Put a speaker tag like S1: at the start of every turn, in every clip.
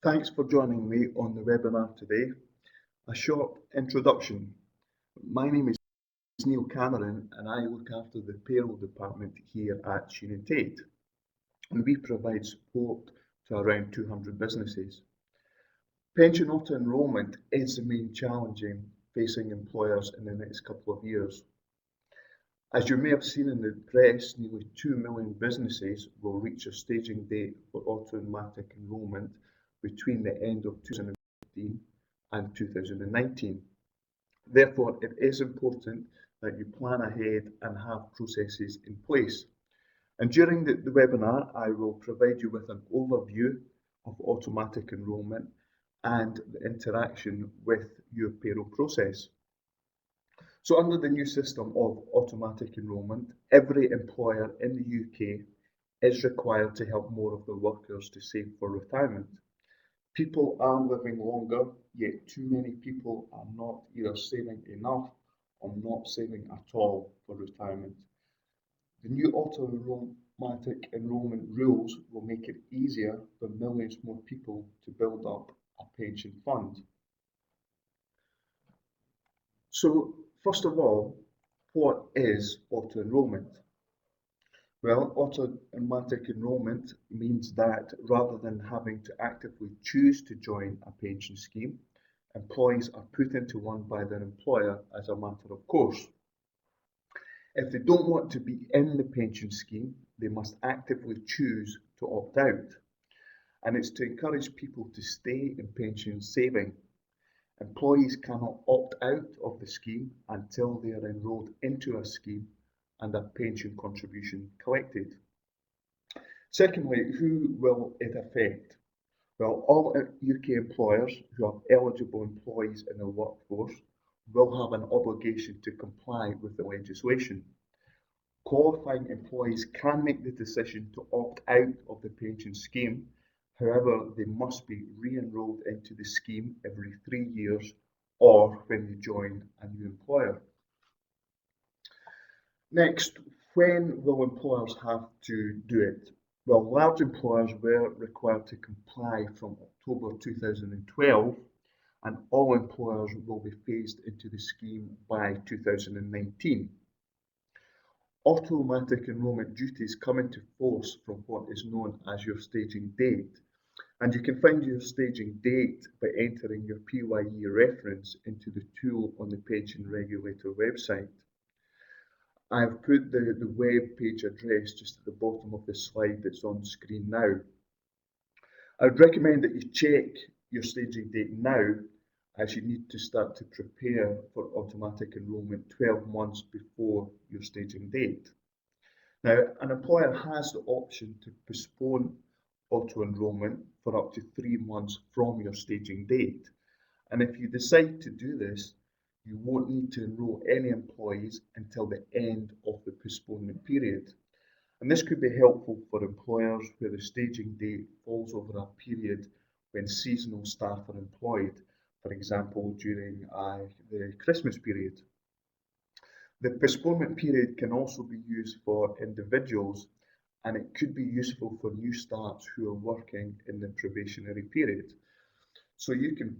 S1: Thanks for joining me on the webinar today. A short introduction. My name is Neil Cameron and I look after the payroll department here at Sheeran Tate. And we provide support to around 200 businesses. Pension auto-enrolment is the main challenge facing employers in the next couple of years. As you may have seen in the press, nearly 2 million businesses will reach a staging date for automatic enrolment between the end of 2015 and 2019. Therefore, it is important that you plan ahead and have processes in place. And during the webinar, I will provide you with an overview of automatic enrolment and the interaction with your payroll process. So under the new system of automatic enrolment, every employer in the UK is required to help more of their workers to save for retirement. People are living longer, yet too many people are not either saving enough or not saving at all for retirement. The new automatic enrolment rules will make it easier for millions more people to build up a pension fund. So, first of all, what is auto-enrolment? Well, automatic enrolment means that rather than having to actively choose to join a pension scheme, employees are put into one by their employer as a matter of course. If they don't want to be in the pension scheme, they must actively choose to opt out. And it's to encourage people to stay in pension saving. Employees cannot opt out of the scheme until they are enrolled into a scheme and a pension contribution collected. Secondly, who will it affect? Well, all UK employers who have eligible employees in the workforce will have an obligation to comply with the legislation. Qualifying employees can make the decision to opt out of the pension scheme. However, they must be re-enrolled into the scheme every 3 years or when they join a new employer. Next, when will employers have to do it? Well, large employers were required to comply from October 2012, and all employers will be phased into the scheme by 2019. Automatic enrolment duties come into force from what is known as your staging date, and you can find your staging date by entering your PYE reference into the tool on the Pension Regulator website. I've put the web page address just at the bottom of the slide that's on screen now. I would recommend that you check your staging date now, as you need to start to prepare for automatic enrolment 12 months before your staging date. Now, an employer has the option to postpone auto-enrolment for up to 3 months from your staging date. And if you decide to do this, you won't need to enrol any employees until the end of the postponement period. And this could be helpful for employers where the staging date falls over a period when seasonal staff are employed, for example, during the Christmas period. The postponement period can also be used for individuals, and it could be useful for new starts who are working in the probationary period. So you can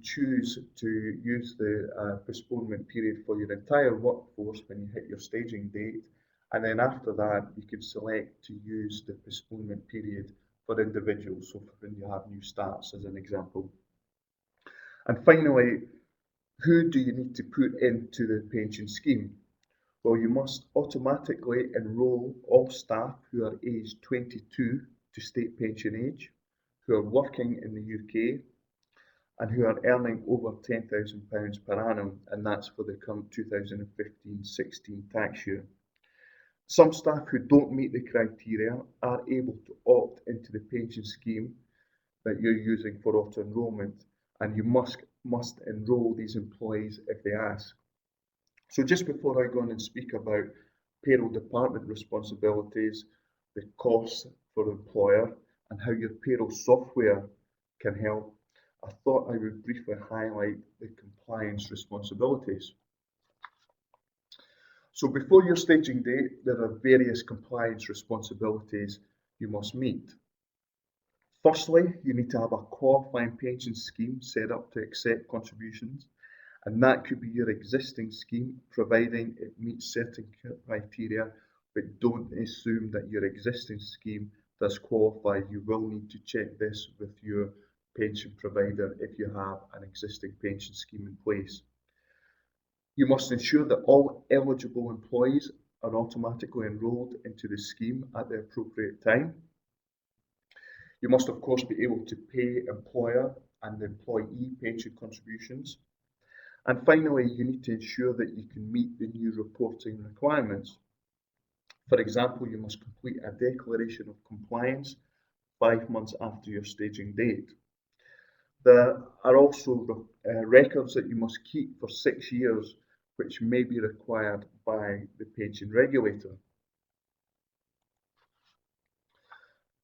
S1: choose to use the postponement period for your entire workforce when you hit your staging date, and then after that you can select to use the postponement period for individuals, so for when you have new starts as an example. And finally, who do you need to put into the pension scheme? Well, you must automatically enrol all staff who are aged 22 to state pension age, who are working in the UK, and who are earning over £10,000 per annum, and that's for the current 2015-16 tax year. Some staff who don't meet the criteria are able to opt into the pension scheme that you're using for auto-enrolment, and you must enrol these employees if they ask. So just before I go on and speak about payroll department responsibilities, the costs for the employer, and how your payroll software can help, I thought I would briefly highlight the compliance responsibilities. So before your staging date, there are various compliance responsibilities you must meet. Firstly, you need to have a qualifying pension scheme set up to accept contributions, and that could be your existing scheme, providing it meets certain criteria, but don't assume that your existing scheme does qualify. You will need to check this with your pension provider if you have an existing pension scheme in place. You must ensure that all eligible employees are automatically enrolled into the scheme at the appropriate time. You must of course be able to pay employer and employee pension contributions. And finally, you need to ensure that you can meet the new reporting requirements. For example, you must complete a declaration of compliance 5 months after your staging date. There are also records that you must keep for 6 years, which may be required by the pension regulator.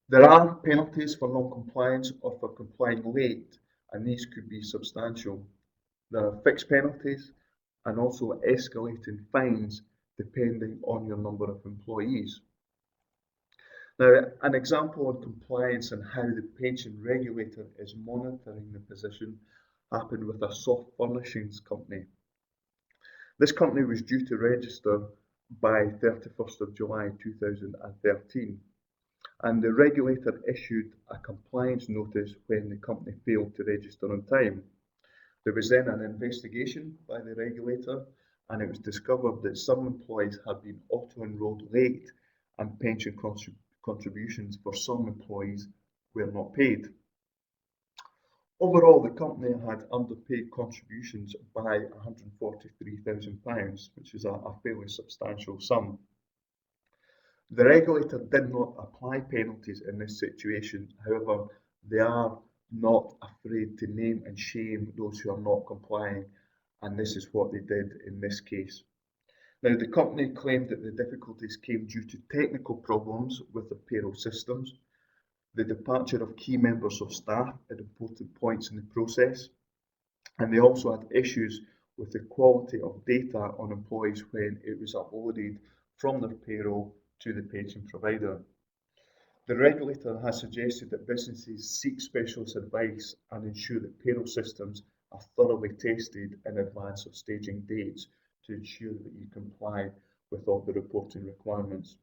S1: There are penalties for non-compliance or for complying late, and these could be substantial. There are fixed penalties and also escalating fines depending on your number of employees. Now, an example on compliance and how the pension regulator is monitoring the position happened with a soft furnishings company. This company was due to register by 31st of July 2013, and the regulator issued a compliance notice when the company failed to register on time. There was then an investigation by the regulator, and it was discovered that some employees had been auto-enrolled late and pension contributions for some employees were not paid. Overall, the company had underpaid contributions by £143,000, which is a fairly substantial sum. The regulator did not apply penalties in this situation. However, they are not afraid to name and shame those who are not complying, and this is what they did in this case. Now, the company claimed that the difficulties came due to technical problems with the payroll systems, the departure of key members of staff at important points in the process, and they also had issues with the quality of data on employees when it was uploaded from their payroll to the pension provider. The regulator has suggested that businesses seek specialist advice and ensure that payroll systems are thoroughly tested in advance of staging dates to ensure that you comply with all the reporting requirements.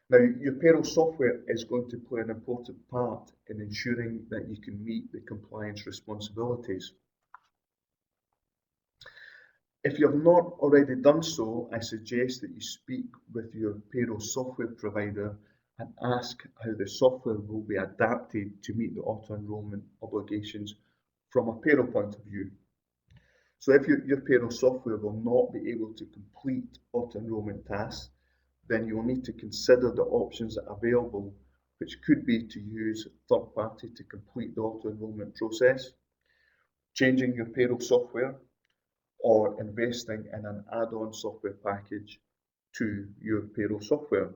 S1: Now, your payroll software is going to play an important part in ensuring that you can meet the compliance responsibilities. If you have not already done so, I suggest that you speak with your payroll software provider and ask how the software will be adapted to meet the auto-enrollment obligations from a payroll point of view. So if your payroll software will not be able to complete auto-enrollment tasks, then you will need to consider the options available, which could be to use third party to complete the auto-enrollment process, changing your payroll software, or investing in an add-on software package to your payroll software.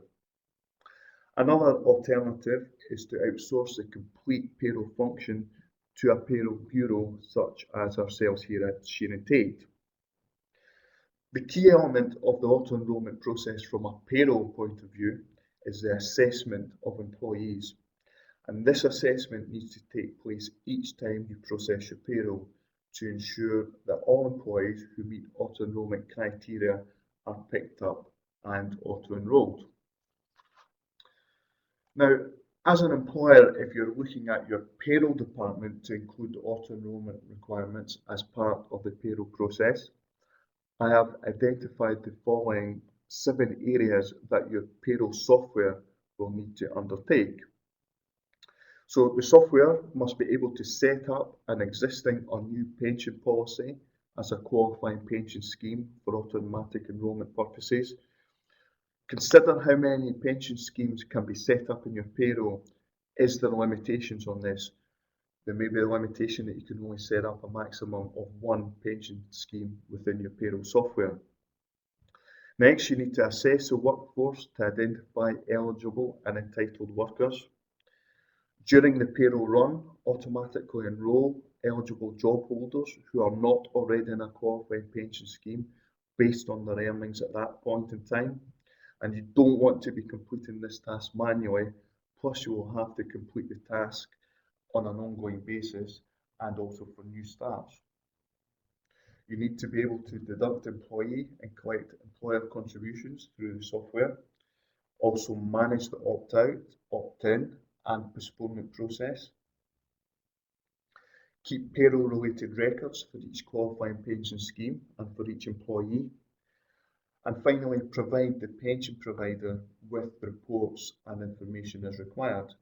S1: Another alternative is to outsource the complete payroll function to a payroll bureau such as ourselves here at Sheeran Tate. The key element of the auto-enrollment process from a payroll point of view is the assessment of employees. And this assessment needs to take place each time you process your payroll to ensure that all employees who meet auto-enrollment criteria are picked up and auto-enrolled. Now, as an employer, if you're looking at your payroll department to include auto-enrollment requirements as part of the payroll process, I have identified the following 7 areas that your payroll software will need to undertake. So the software must be able to set up an existing or new pension policy as a qualifying pension scheme for automatic enrolment purposes. Consider how many pension schemes can be set up in your payroll. Is there limitations on this? There may be a limitation that you can only set up a maximum of 1 pension scheme within your payroll software. Next, you need to assess the workforce to identify eligible and entitled workers. During the payroll run, automatically enrol eligible job holders who are not already in a qualifying pension scheme based on their earnings at that point in time. And you don't want to be completing this task manually. plus you will have to complete the task on an ongoing basis and also for new starts. You need to be able to deduct employee and collect employer contributions through the software, also manage the opt-out, opt-in and postponement process, keep payroll-related records for each qualifying pension scheme and for each employee, and finally provide the pension provider with reports and information as required.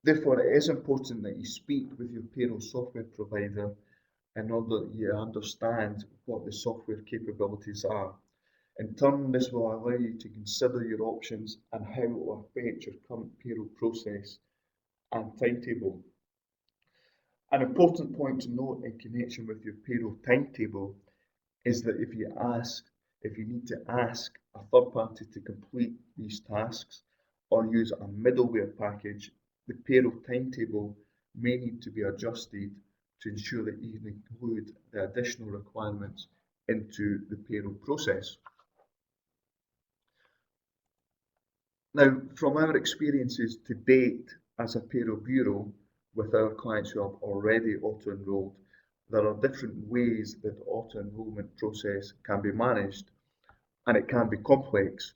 S1: Therefore, it is important that you speak with your payroll software provider in order that you understand what the software capabilities are. In turn, this will allow you to consider your options and how it will affect your current payroll process and timetable. An important point to note in connection with your payroll timetable is that if you need to ask a third party to complete these tasks or use a middleware package, the payroll timetable may need to be adjusted to ensure that you can include the additional requirements into the payroll process. Now, from our experiences to date as a payroll bureau with our clients who have already auto-enrolled, there are different ways that the auto-enrollment process can be managed, and it can be complex.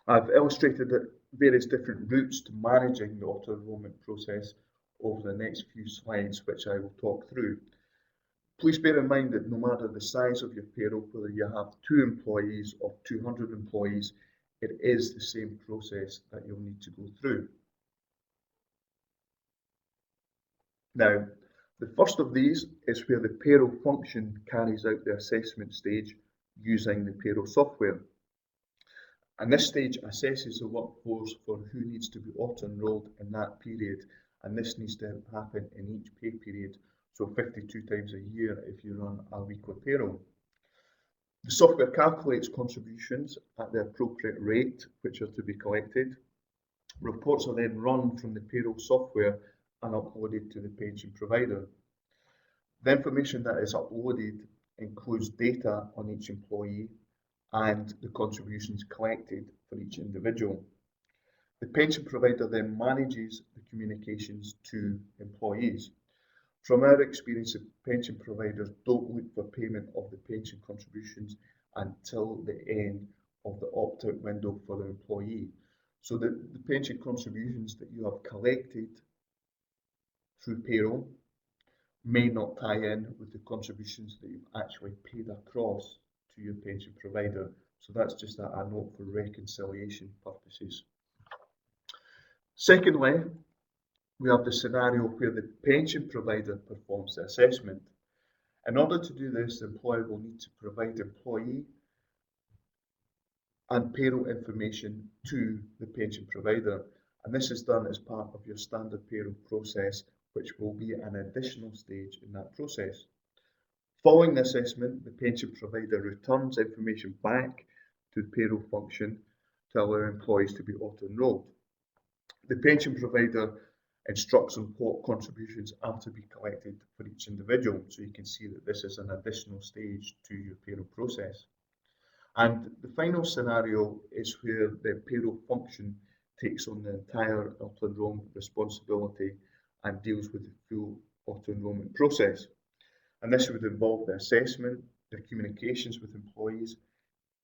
S1: I've illustrated the various different routes to managing the auto-enrollment process over the next few slides, which I will talk through. Please bear in mind that no matter the size of your payroll, whether you have 2 employees or 200 employees, it is the same process that you'll need to go through. Now, the first of these is where the payroll function carries out the assessment stage using the payroll software. And this stage assesses the workforce for who needs to be auto-enrolled in that period, and this needs to happen in each pay period, so 52 times a year if you run a weekly payroll. The software calculates contributions at the appropriate rate which are to be collected. Reports are then run from the payroll software and uploaded to the pension provider. The information that is uploaded includes data on each employee and the contributions collected for each individual. The pension provider then manages the communications to employees. From our experience, pension providers don't look for payment of the pension contributions until the end of the opt-out window for the employee. So the pension contributions that you have collected through payroll may not tie in with the contributions that you've actually paid across to your pension provider. So that's just a note for reconciliation purposes. Secondly, we have the scenario where the pension provider performs the assessment. In order to do this, the employer will need to provide employee and payroll information to the pension provider. And this is done as part of your standard payroll process, which will be an additional stage in that process. Following the assessment, the pension provider returns information back to the payroll function to allow employees to be auto-enrolled. The pension provider instructs on what contributions are to be collected for each individual, so you can see that this is an additional stage to your payroll process. And the final scenario is where the payroll function takes on the entire auto-enrollment responsibility and deals with the full auto-enrollment process. And this would involve the assessment, the communications with employees,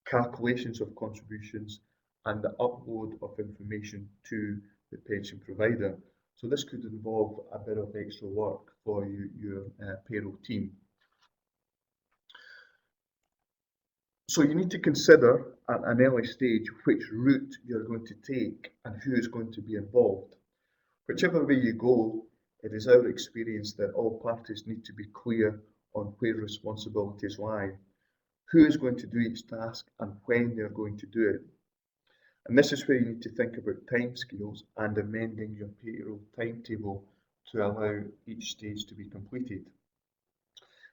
S1: calculations of contributions, and the upload of information to the pension provider. So this could involve a bit of extra work for your payroll team. So you need to consider at an early stage which route you're going to take and who is going to be involved. Whichever way you go, it is our experience that all parties need to be clear on where responsibilities lie, who is going to do each task and when they're going to do it. And this is where you need to think about timescales and amending your payroll timetable to allow each stage to be completed.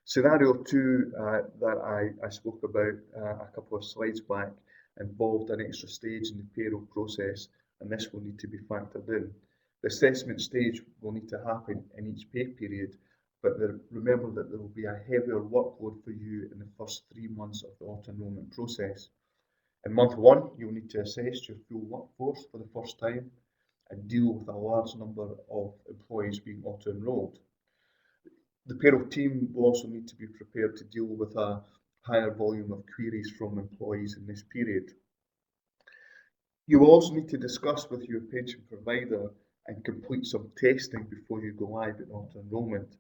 S1: Scenario 2 that I spoke about a couple of slides back involved an extra stage in the payroll process, and this will need to be factored in. The assessment stage will need to happen in each pay period, but remember that there will be a heavier workload for you in the first 3 months of the auto-enrollment process. In month 1, you'll need to assess your full workforce for the first time, and deal with a large number of employees being auto-enrolled. The payroll team will also need to be prepared to deal with a higher volume of queries from employees in this period. You will also need to discuss with your pension provider and complete some testing before you go live in auto-enrolment.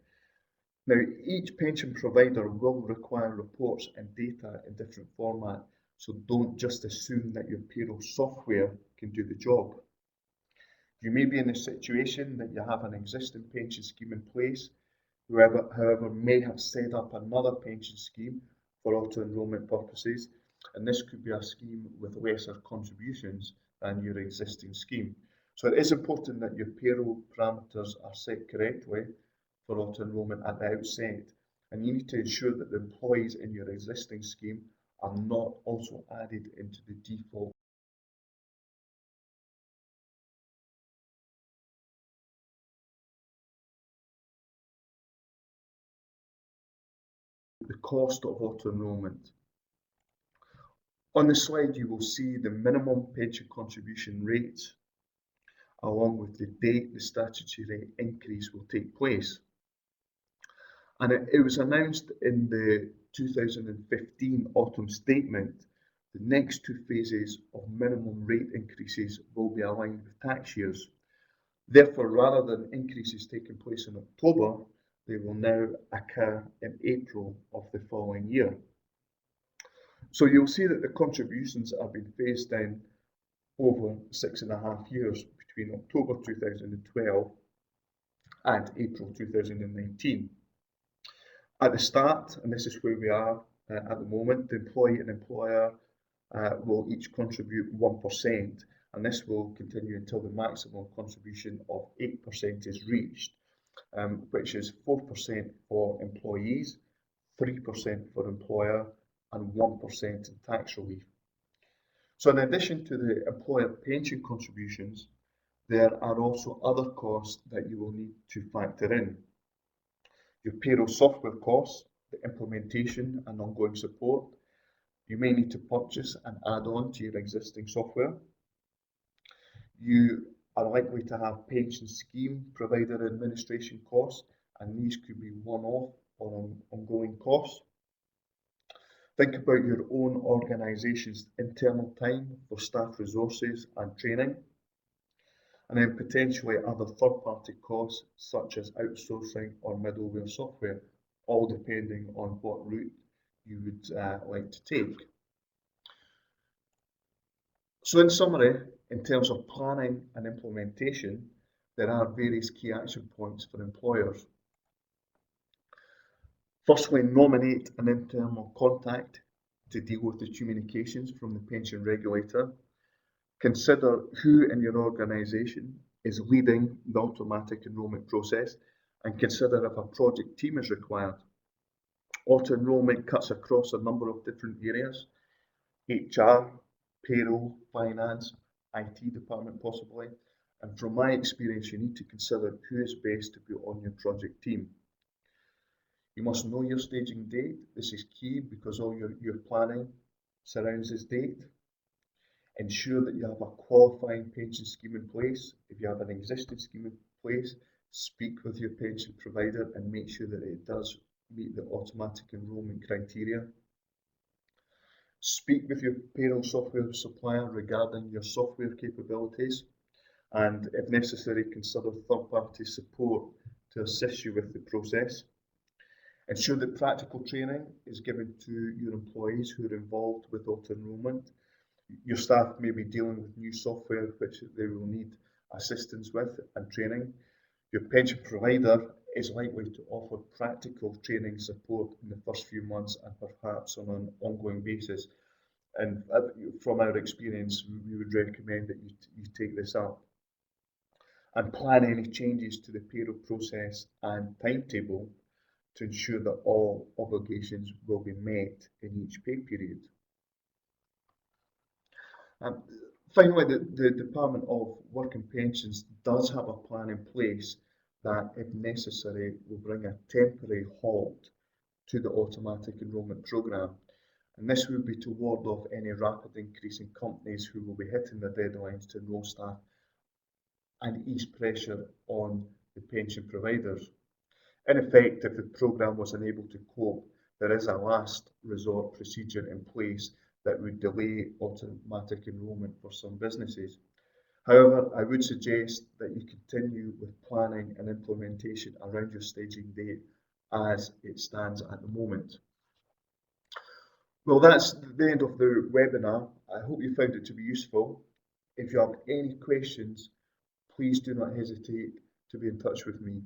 S1: Now, each pension provider will require reports and data in different formats, so don't just assume that your payroll software can do the job. You may be in a situation that you have an existing pension scheme in place, however, may have set up another pension scheme for auto-enrolment purposes, and this could be a scheme with lesser contributions than your existing scheme. So it is important that your payroll parameters are set correctly for auto-enrolment at the outset, and you need to ensure that the employees in your existing scheme are not also added into the default. The cost of auto-enrolment. On the slide, you will see the minimum pension contribution rates, along with the date the statutory increase will take place. And it was announced in the 2015 autumn statement, the next two phases of minimum rate increases will be aligned with tax years. Therefore, rather than increases taking place in October, they will now occur in April of the following year. So you'll see that the contributions are being phased in over 6.5 years between October 2012 and April 2019. At the start, and this is where we are at the moment, the employee and employer will each contribute 1%, and this will continue until the maximum contribution of 8% is reached, which is 4% for employees, 3% for employer, and 1% in tax relief. So in addition to the employer pension contributions, there are also other costs that you will need to factor in. Your payroll software costs, the implementation and ongoing support. You may need to purchase an add-on to your existing software. You are likely to have pension scheme provider administration costs, and these could be one-off or ongoing costs. Think about your own organisation's internal time for staff resources and training, and then potentially other third-party costs such as outsourcing or middleware software, all depending on what route you would like to take. So in summary, in terms of planning and implementation, there are various key action points for employers. Firstly, nominate an internal contact to deal with the communications from the pension regulator. Consider who in your organisation is leading the automatic enrolment process, and consider if a project team is required. Auto-enrolment cuts across a number of different areas: HR, payroll, finance, IT department possibly, and from my experience you need to consider who is best to put on your project team. You must know your staging date. This is key because all your planning surrounds this date. Ensure that you have a qualifying pension scheme in place. If you have an existing scheme in place, speak with your pension provider and make sure that it does meet the automatic enrolment criteria. Speak with your payroll software supplier regarding your software capabilities, and if necessary, consider third-party support to assist you with the process. Ensure that practical training is given to your employees who are involved with auto-enrolment. Your staff may be dealing with new software which they will need assistance with and training. Your pension provider is likely to offer practical training support in the first few months and perhaps on an ongoing basis. And from our experience, we would recommend that you take this up. And plan any changes to the payroll process and timetable to ensure that all obligations will be met in each pay period. Finally, the Department of Work and Pensions does have a plan in place that, if necessary, will bring a temporary halt to the automatic enrolment programme. And this would be to ward off any rapid increase in companies who will be hitting their deadlines to enrol staff and ease pressure on the pension providers. In effect, if the programme was unable to cope, there is a last resort procedure in place that would delay automatic enrolment for some businesses. However, I would suggest that you continue with planning and implementation around your staging date as it stands at the moment. Well, that's the end of the webinar. I hope you found it to be useful. If you have any questions, please do not hesitate to be in touch with me.